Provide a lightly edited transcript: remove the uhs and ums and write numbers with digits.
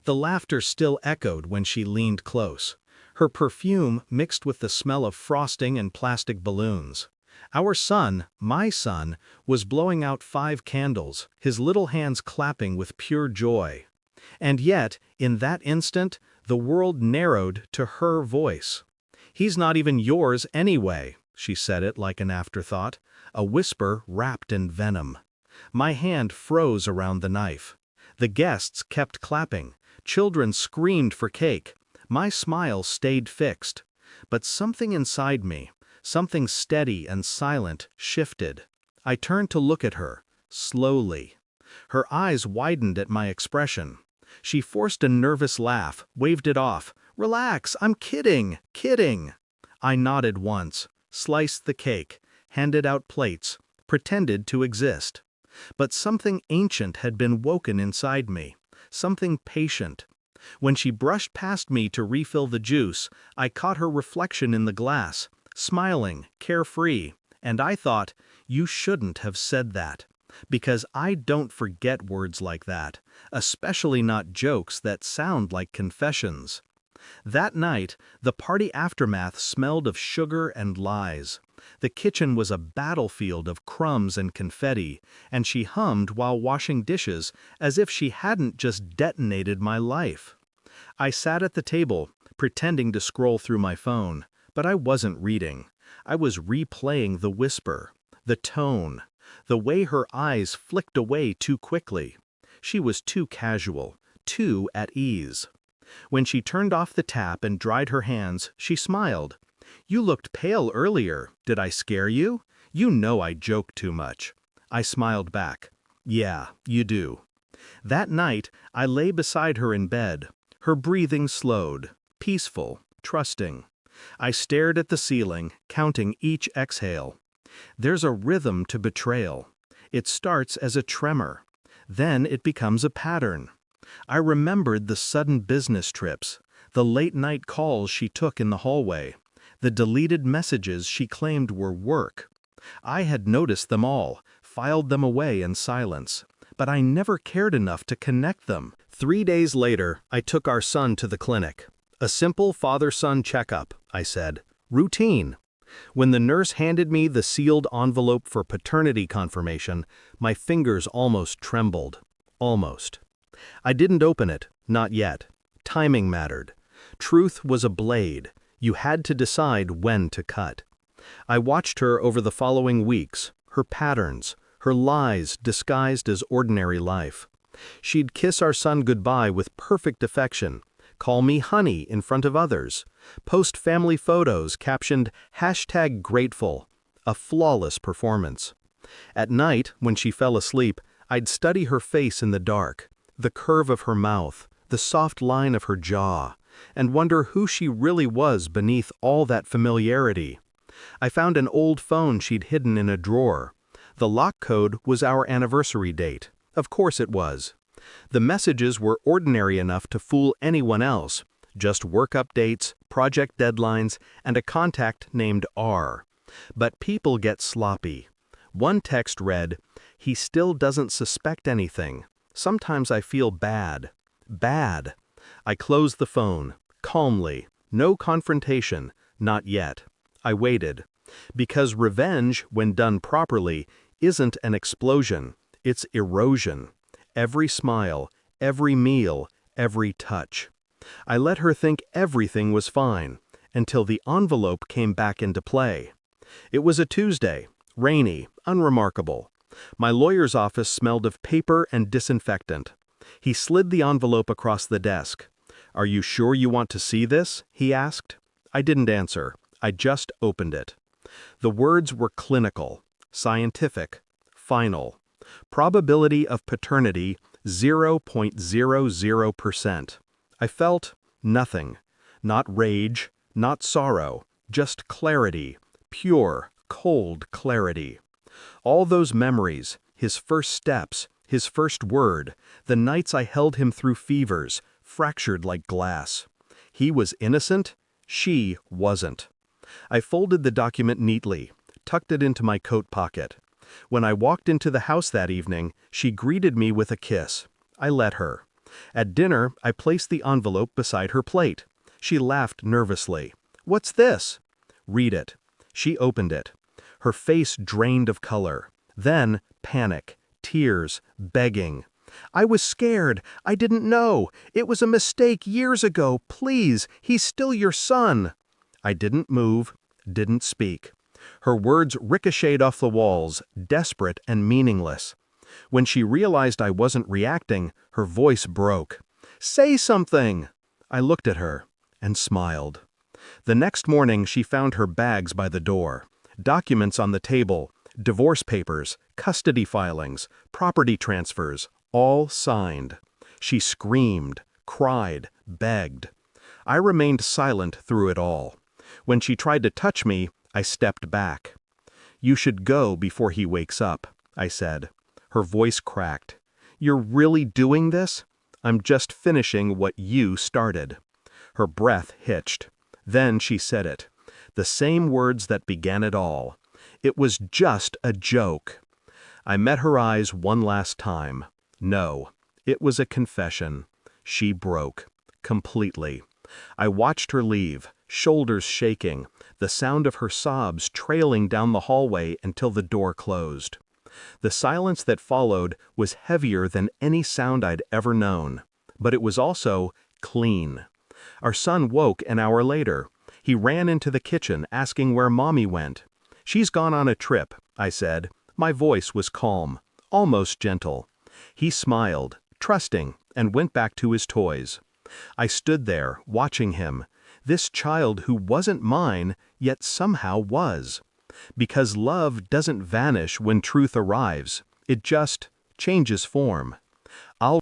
The laughter still echoed when she leaned close. Her perfume mixed with the smell of frosting and plastic balloons. Our son, my son, was blowing out 5 candles, his little hands clapping with pure joy. And yet, in that instant, the world narrowed to her voice. "He's not even yours anyway," she said it like an afterthought, a whisper wrapped in venom. My hand froze around the knife. The guests kept clapping. Children screamed for cake. My smile stayed fixed. But something inside me, something steady and silent, shifted. I turned to look at her, slowly. Her eyes widened at my expression. She forced a nervous laugh, waved it off. "Relax, I'm kidding, kidding." I nodded once, sliced the cake, handed out plates, pretended to exist. But something ancient had been woken inside me, something patient. When she brushed past me to refill the juice, I caught her reflection in the glass, smiling, carefree, and I thought, you shouldn't have said that. Because I don't forget words like that, especially not jokes that sound like confessions. That night, the party aftermath smelled of sugar and lies. The kitchen was a battlefield of crumbs and confetti, and she hummed while washing dishes as if she hadn't just detonated my life. I sat at the table, pretending to scroll through my phone, but I wasn't reading. I was replaying the whisper, the tone, the way her eyes flicked away too quickly. She was too casual, too at ease. When she turned off the tap and dried her hands, she smiled. "You looked pale earlier. Did I scare you? You know I joke too much." I smiled back. "Yeah, you do." That night, I lay beside her in bed. Her breathing slowed, peaceful, trusting. I stared at the ceiling, counting each exhale. There's a rhythm to betrayal. It starts as a tremor. Then it becomes a pattern. I remembered the sudden business trips, the late-night calls she took in the hallway, the deleted messages she claimed were work. I had noticed them all, filed them away in silence, but I never cared enough to connect them. 3 days later, I took our son to the clinic. "A simple father-son checkup," I said. "Routine." When the nurse handed me the sealed envelope for paternity confirmation, my fingers almost trembled. Almost. I didn't open it, not yet. Timing mattered. Truth was a blade. You had to decide when to cut. I watched her over the following weeks, her patterns, her lies disguised as ordinary life. She'd kiss our son goodbye with perfect affection, call me honey in front of others, post family photos captioned #grateful, a flawless performance. At night, when she fell asleep, I'd study her face in the dark, the curve of her mouth, the soft line of her jaw, and wonder who she really was beneath all that familiarity. I found an old phone she'd hidden in a drawer. The lock code was our anniversary date. Of course it was. The messages were ordinary enough to fool anyone else, just work updates, project deadlines, and a contact named R. But people get sloppy. One text read, "He still doesn't suspect anything. Sometimes I feel bad." Bad. I closed the phone, calmly, no confrontation, not yet. I waited. Because revenge, when done properly, isn't an explosion, it's erosion. Every smile, every meal, every touch. I let her think everything was fine, until the envelope came back into play. It was a Tuesday, rainy, unremarkable. My lawyer's office smelled of paper and disinfectant. He slid the envelope across the desk. "Are you sure you want to see this?" he asked. I didn't answer. I just opened it. The words were clinical, scientific, final. Probability of paternity 0.00%. I felt nothing. Not rage, not sorrow, just clarity, pure, cold clarity. All those memories, his first steps, his first word, the nights I held him through fevers, fractured like glass. He was innocent, she wasn't. I folded the document neatly, tucked it into my coat pocket. When I walked into the house that evening, she greeted me with a kiss. I let her. At dinner, I placed the envelope beside her plate. She laughed nervously. "What's this?" "Read it." She opened it. Her face drained of color. Then panic, tears, begging. "I was scared. I didn't know. It was a mistake years ago. Please, he's still your son." I didn't move, didn't speak. Her words ricocheted off the walls, desperate and meaningless. When she realized I wasn't reacting, her voice broke. "Say something!" I looked at her and smiled. The next morning she found her bags by the door. Documents on the table, divorce papers, custody filings, property transfers, all signed. She screamed, cried, begged. I remained silent through it all. When she tried to touch me, I stepped back. "You should go before he wakes up," I said. Her voice cracked. "You're really doing this?" "I'm just finishing what you started." Her breath hitched. Then she said it. The same words that began it all. "It was just a joke." I met her eyes one last time. No, it was a confession. She broke. Completely. I watched her leave, shoulders shaking, the sound of her sobs trailing down the hallway until the door closed. The silence that followed was heavier than any sound I'd ever known. But it was also clean. Our son woke an hour later. He ran into the kitchen asking where Mommy went. "She's gone on a trip," I said. My voice was calm, almost gentle. He smiled, trusting, and went back to his toys. I stood there, watching him. This child who wasn't mine, yet somehow was. Because love doesn't vanish when truth arrives. It just changes form. I'll